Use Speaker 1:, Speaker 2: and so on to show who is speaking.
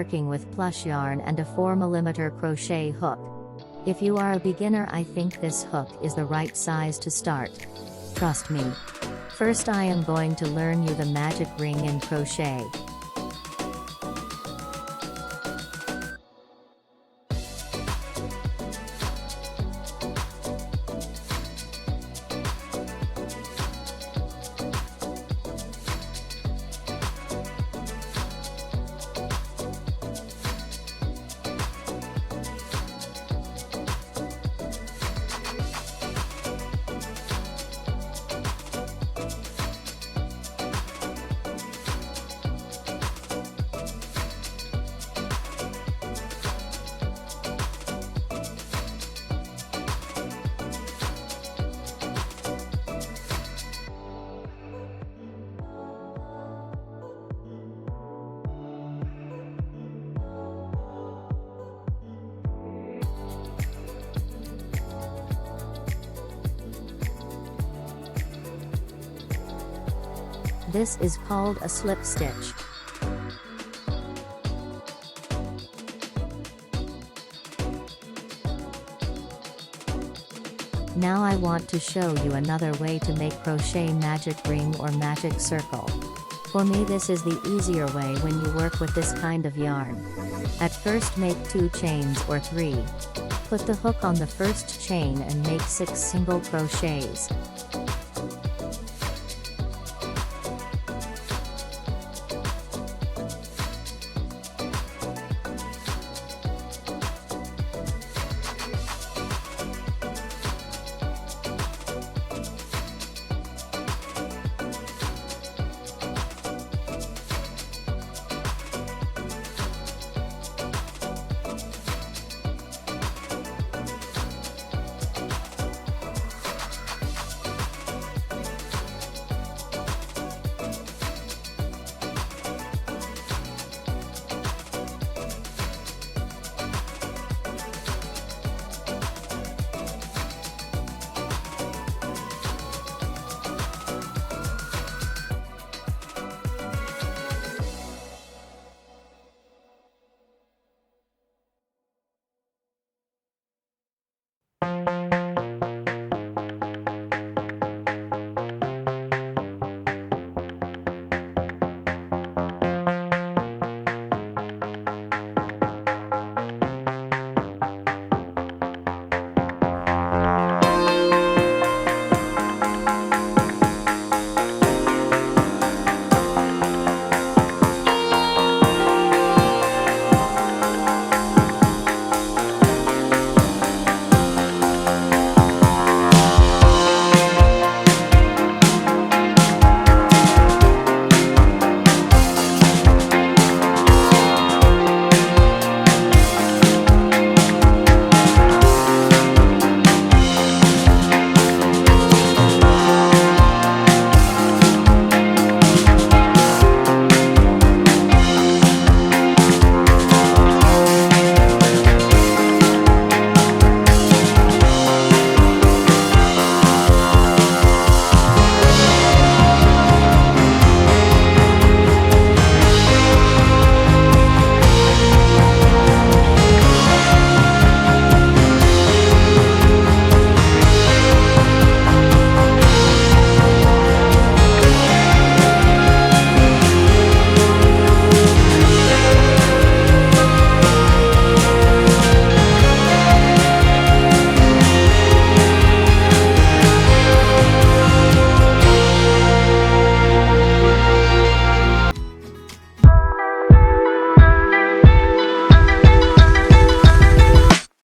Speaker 1: working with plush yarn and a 4mm crochet hook. If you are a beginner, I think this hook is the right size to start. Trust me. First I am going to learn you the magic ring in crochet. This is called a slip stitch. Now I want to show you another way to make crochet magic ring or magic circle. For me this is the easier way when you work with this kind of yarn. At first make 2 chains or 3. Put the hook on the first chain and make 6 single crochets.